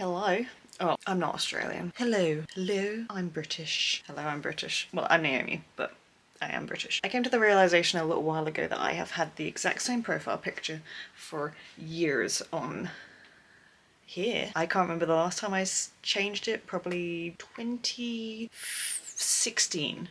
Hello. Oh, I'm not Australian. Hello. Hello. I'm British. Hello, I'm British. Well, I'm Naomi, but I am British. I came to the realization a little while ago that I have had the exact same profile picture for years on here. I can't remember the last time I changed it, probably 2016.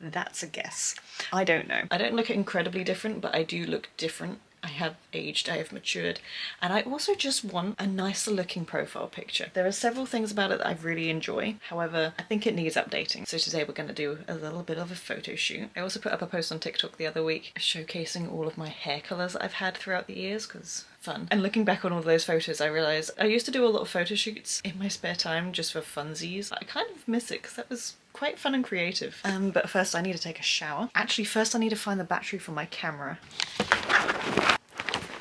That's a guess. I don't know. I don't look incredibly different, but I do look different. I have aged, I have matured, and I also just want a nicer looking profile picture. There are several things about it that I really enjoy. However, I think it needs updating. So today we're going to do a little bit of a photo shoot. I also put up a post on TikTok the other week showcasing all of my hair colours that I've had throughout the years, because fun. And looking back on all those photos, I realised I used to do a lot of photo shoots in my spare time just for funsies. I kind of miss it because that was quite fun and creative. But first I need to take a shower. Actually, first I need to find the battery for my camera.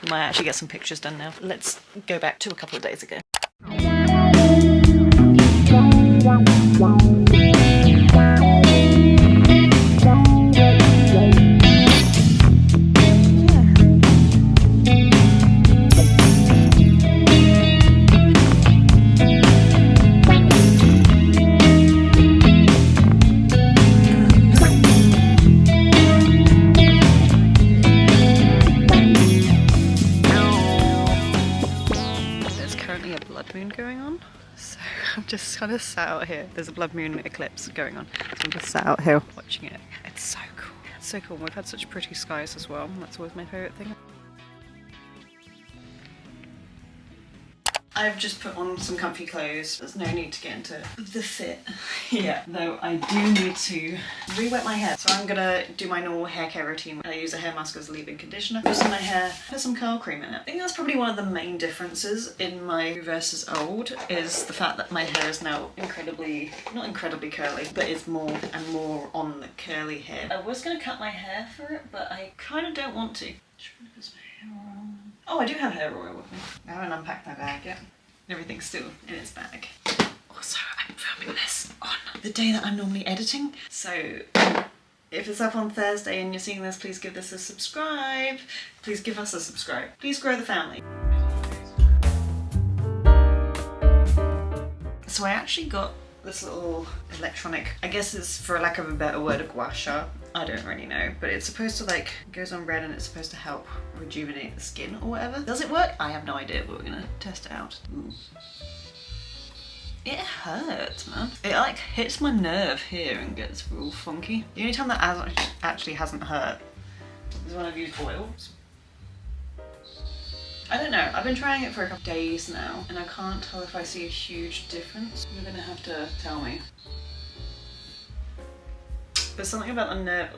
Might actually get some pictures done now. Let's go back to a couple of days ago. I'm just kind of sat out here. There's a blood moon eclipse going on, so I'm just sat out here watching it. It's so cool. It's so cool. We've had such pretty skies as well. That's always my favourite thing. I've just put on some comfy clothes. There's no need to get into the fit yet, though I do need to re-wet my hair. So I'm gonna do my normal hair care routine. I use a hair mask as a leave-in conditioner, use my hair, put some curl cream in it. I think that's probably one of the main differences in my new versus old, is the fact that my hair is now not incredibly curly, but it's more and more on the curly hair. I was gonna cut my hair for it, but I kind of don't want to. Oh, I do have hair oil with me. I haven't unpacked my bag yet. Everything's still in its bag. Also, I'm filming this on the day that I'm normally editing. So if it's up on Thursday and you're seeing this, please give this a subscribe. Please give us a subscribe. Please grow the family. So I actually got this little electronic, I guess it's, for lack of a better word, a gua sha. I don't really know, but it's supposed to it goes on red and it's supposed to help rejuvenate the skin or whatever. Does it work? I have no idea, but we're gonna test it out. Ooh. It hurts, man. It hits my nerve here and gets real funky. The only time that actually hasn't hurt is when I've used oils. I don't know, I've been trying it for a couple of days now and I can't tell if I see a huge difference. You're gonna have to tell me. There's something about the nerve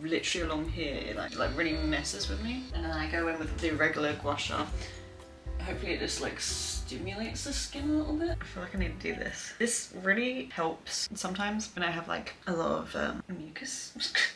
literally along here, it really messes with me. And then I go in with the regular gua sha. Hopefully it just stimulates the skin a little bit. I feel like I need to do this. This really helps sometimes when I have a lot of mucus,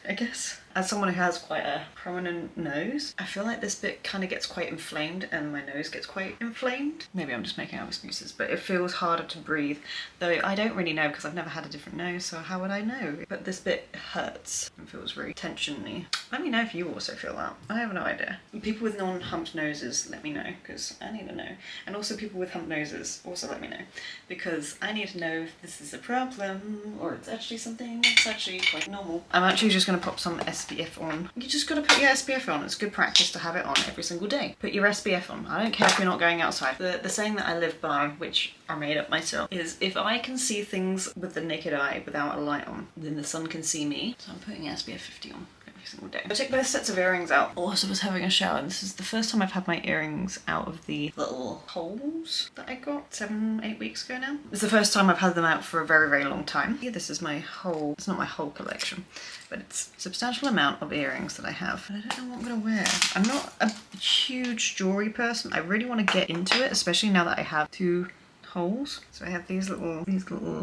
I guess. As someone who has quite a prominent nose, I feel like this bit kind of gets quite inflamed and my nose gets quite inflamed. Maybe I'm just making up excuses, but it feels harder to breathe. Though I don't really know because I've never had a different nose, so how would I know? But this bit hurts and feels very tensiony. Let me know if you also feel that. I have no idea. People with non-humped noses, let me know, because I need to know. And also people with humped noses, also let me know, because I need to know if this is a problem or it's actually something that's actually quite normal. I'm actually just going to pop some SPF on. You just got to put your SPF on. It's good practice to have it on every single day. Put your SPF on. I don't care if you're not going outside. The saying that I live by, which I made up myself, is if I can see things with the naked eye without a light on, then the sun can see me. So I'm putting SPF 50 on. Single day. I took both sets of earrings out. Also was having a shower, and this is the first time I've had my earrings out of the little holes that I got 7-8 weeks ago now. It's the first time I've had them out for a very, very long time. Yeah, this is my whole, it's not my whole collection, but it's a substantial amount of earrings that I have. But I don't know what I'm gonna wear. I'm not a huge jewelry person. I really want to get into it, especially now that I have two holes. So I have these little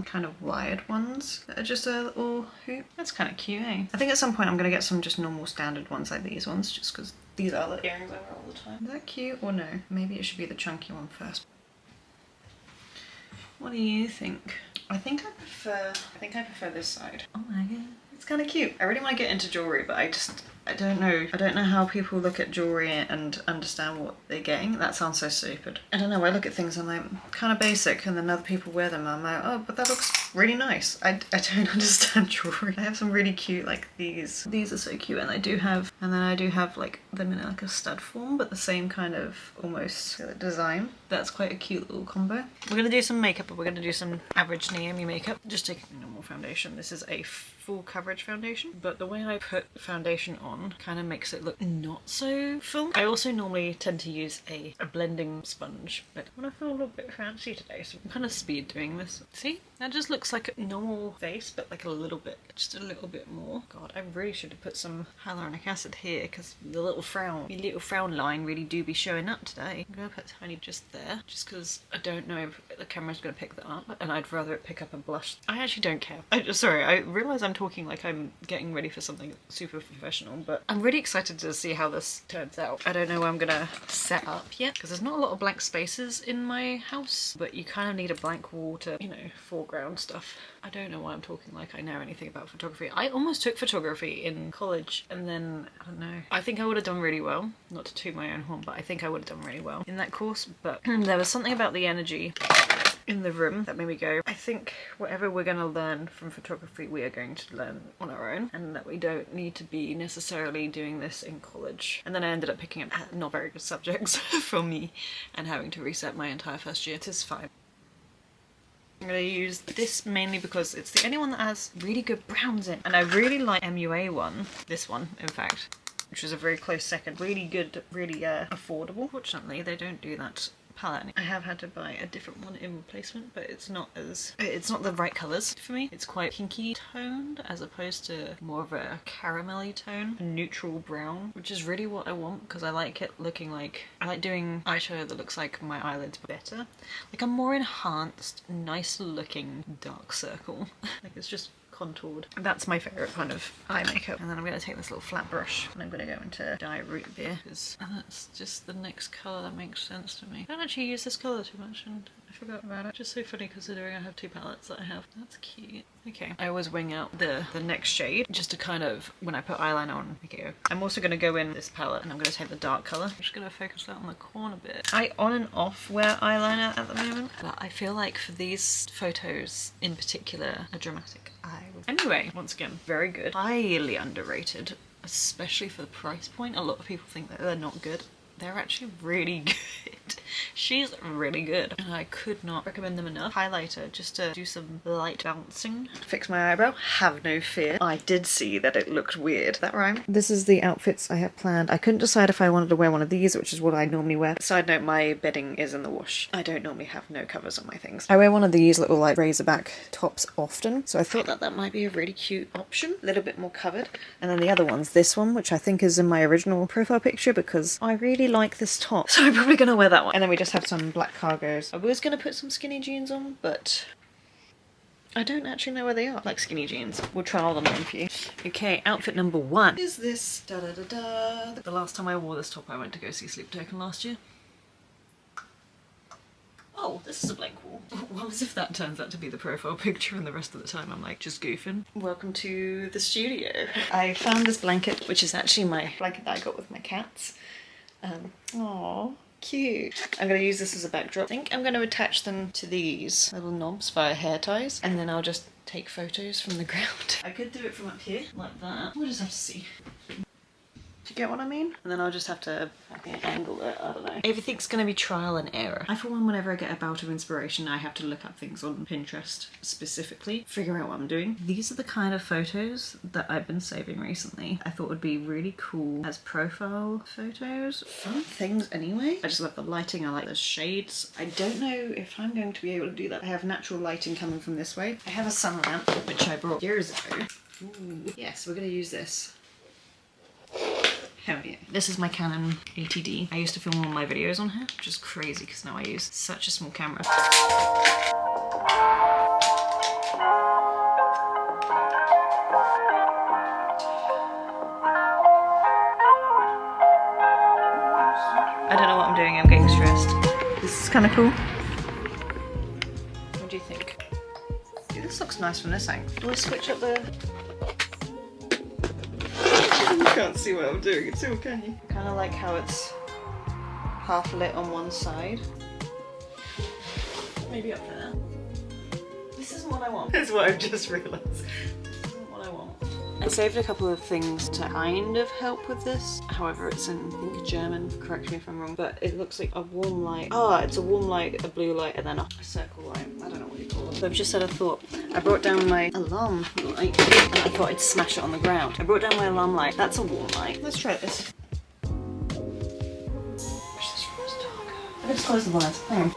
kind of wired ones that are just a little hoop. That's kind of cute, eh? I think at some point I'm gonna get some just normal standard ones like these ones, just because these are the earrings I wear all the time. Is that cute or no? Maybe it should be the chunky one first. What do you think? I think I prefer this side. Oh my god. It's kind of cute. I really want to get into jewelry, but I don't know how people look at jewelry and understand what they're getting. That sounds so stupid. I don't know, I look at things and I'm like, kind of basic, and then other people wear them and I'm like, oh, but that looks really nice. I don't understand jewelry. I have some really cute, like these are so cute, and I do have like them in like a stud form, but the same kind of almost design. That's quite a cute little combo. We're gonna do some makeup, but we're gonna do some average Naomi makeup. Just taking normal foundation. This is a full coverage foundation, but the way I put foundation on kind of makes it look not so full. I also normally tend to use a blending sponge, but I want to feel a little bit fancy today, so I'm kind of speed doing this. See? That just looks like a normal face, but like a little bit, just a little bit more. God, I really should have put some hyaluronic acid here, because the little frown line really do be showing up today. I'm gonna put tiny just there, just because I don't know if the camera's gonna pick that up, and I'd rather it pick up a blush. I actually don't care. Sorry, I realise I'm talking like I'm getting ready for something super professional, but I'm really excited to see how this turns out. I don't know where I'm gonna set up yet, because there's not a lot of blank spaces in my house, but you kind of need a blank wall to, you know, foreground stuff. I don't know why I'm talking like I know anything about photography. I almost took photography in college, and then, I don't know, I think I would have done really well. Not to toot my own horn, but I think I would have done really well in that course, but there was something about the energy in the room that made me go, I think whatever we're going to learn from photography, we are going to learn on our own, and that we don't need to be necessarily doing this in college. And then I ended up picking up not very good subjects for me and having to reset my entire first year. It is fine. I'm going to use this mainly because it's the only one that has really good browns in, and I really like MUA one, this one in fact, which was a very close second. Really good, really affordable. Fortunately they don't do that palette. I have had to buy a different one in replacement, but it's not the right colours for me. It's quite pinky toned as opposed to more of a caramelly tone, a neutral brown, which is really what I want, because I like it looking like, I like doing eyeshadow that looks like my eyelids better, like a more enhanced, nice looking dark circle. Like it's just contoured. That's my favourite kind of eye makeup. And then I'm going to take this little flat brush and I'm going to go into dye root beer, because that's just the next colour that makes sense to me. I don't actually use this colour too much and I forgot about it. Just so funny considering I have two palettes that I have. That's cute. Okay, I always wing out the next shade just to kind of, when I put eyeliner on, okay. I'm also going to go in this palette and I'm going to take the dark colour. I'm just going to focus that on the corner bit. I on and off wear eyeliner at the moment, but I feel like for these photos in particular, a dramatic eye. Anyway, once again, very good. Highly underrated, especially for the price point. A lot of people think that they're not good. They're actually really good. She's really good, and I could not recommend them enough. Highlighter, just to do some light bouncing. Fix my eyebrow, have no fear. I did see that it looked weird. That rhyme? This is the outfits I have planned. I couldn't decide if I wanted to wear one of these, which is what I normally wear. Side note, my bedding is in the wash. I don't normally have no covers on my things. I wear one of these little like razorback tops often, so I thought that might be a really cute option. A little bit more covered. And then the other one's this one, which I think is in my original profile picture because I really like this top. So I'm probably gonna wear that one. And then we just have some black cargos. I was gonna put some skinny jeans on, but I don't actually know where they are. Like skinny jeans. We'll trial them on for you. Okay, outfit number one is this. Da da da da. The last time I wore this top, I went to go see Sleep Token last year. Oh, this is a blank wall. What as if that turns out to be the profile picture and the rest of the time I'm like just goofing. Welcome to the studio. I found this blanket, which is actually my blanket that I got with my cats. Aww. Cute. I'm going to use this as a backdrop. I think I'm going to attach them to these little knobs via hair ties, and then I'll just take photos from the ground. I could do it from up here, like that. We'll just have to see. Do you get what I mean? And then I'll just have to angle it, I don't know. Everything's gonna be trial and error. I for one, whenever I get a bout of inspiration, I have to look up things on Pinterest specifically, figure out what I'm doing. These are the kind of photos that I've been saving recently. I thought would be really cool as profile photos. Fun things anyway. I just love the lighting, I like the shades. I don't know if I'm going to be able to do that. I have natural lighting coming from this way. I have a sun lamp, which I brought years ago. Ooh. Yes, we're gonna use this. Hell yeah. This is my Canon 80D. I used to film all my videos on here, which is crazy because now I use such a small camera. I don't know what I'm doing, I'm getting stressed. This is kind of cool. What do you think? Dude, this looks nice from this angle. Do I switch up the... can't see what I'm doing at all, can you? I kind of like how it's half lit on one side. Maybe up there. This isn't what I want. This is what I've just realised. This isn't what I want. I saved a couple of things to kind of help with this. However, it's in, I think, German. Correct me if I'm wrong. But it looks like a warm light. Ah, it's a warm light, a blue light, and then a circle light. I don't know what you call it. So I've just had a thought. I brought down my alarm light, and I thought I'd smash it on the ground. I brought down my alarm light. That's a warm light. Let's try this. Wish this room was darker. I just close the blinds. Hang on.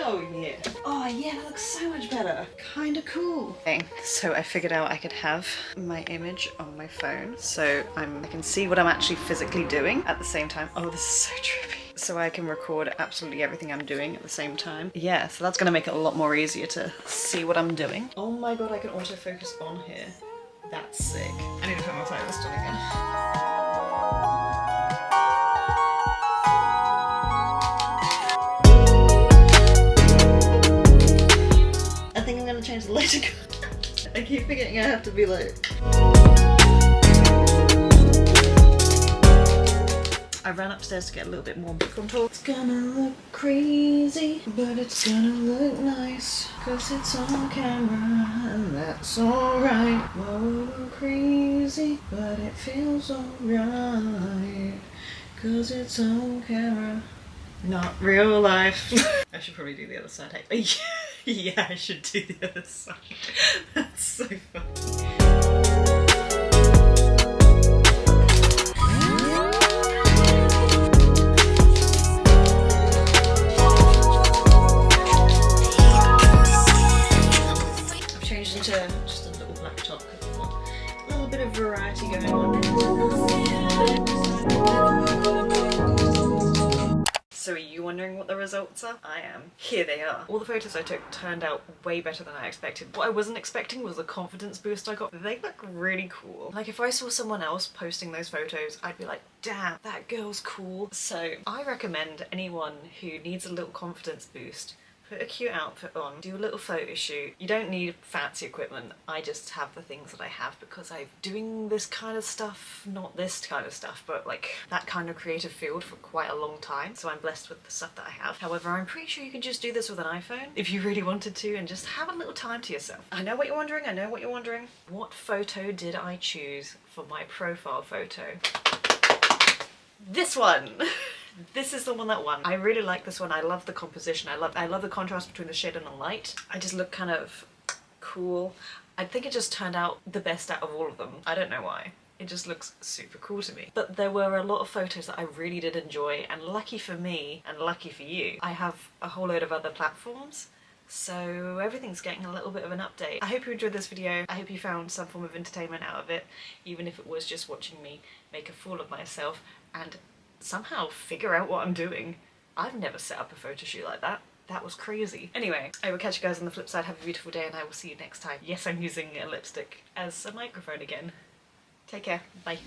Oh yeah. Oh yeah, that looks so much better. Kinda cool. Okay, so I figured out I could have my image on my phone. So I can see what I'm actually physically doing at the same time. Oh, this is so trippy. So I can record absolutely everything I'm doing at the same time. Yeah, so that's gonna make it a lot more easier to see what I'm doing. Oh my god, I can autofocus on here. That's sick. I need to put my playlist on again. I think I'm gonna change the lighting. I keep forgetting I have to be like... I ran upstairs to get a little bit more contour. It's gonna look crazy, but it's gonna look nice, cause it's on camera, and that's alright. Whoa, crazy, but it feels alright, cause it's on camera. Not real life. I should probably do the other side. Hey, yeah, I should do the other side. That's so funny. I've changed into just a little black top because I've got a little bit of variety going on. So are you wondering what the results are? I am. Here they are. All the photos I took turned out way better than I expected. What I wasn't expecting was the confidence boost I got. They look really cool. Like if I saw someone else posting those photos, I'd be like, damn, that girl's cool. So I recommend anyone who needs a little confidence boost, put a cute outfit on, do a little photo shoot. You don't need fancy equipment. I just have the things that I have because I'm doing this kind of stuff, not this kind of stuff, but like that kind of creative field for quite a long time. So I'm blessed with the stuff that I have. However, I'm pretty sure you can just do this with an iPhone if you really wanted to and just have a little time to yourself. I know what you're wondering, I know what you're wondering. What photo did I choose for my profile photo? This one! This is the one that won. I really like this one. I love the composition. I love the contrast between the shade and the light. I just look kind of cool. I think it just turned out the best out of all of them. I don't know why. It just looks super cool to me. But there were a lot of photos that I really did enjoy, and lucky for me and lucky for you, I have a whole load of other platforms. So everything's getting a little bit of an update. I hope you enjoyed this video. I hope you found some form of entertainment out of it, even if it was just watching me make a fool of myself and somehow figure out what I'm doing. I've never set up a photo shoot like that. That was crazy. Anyway, I will catch you guys on the flip side. Have a beautiful day and I will see you next time. Yes, I'm using a lipstick as a microphone again. Take care. Bye.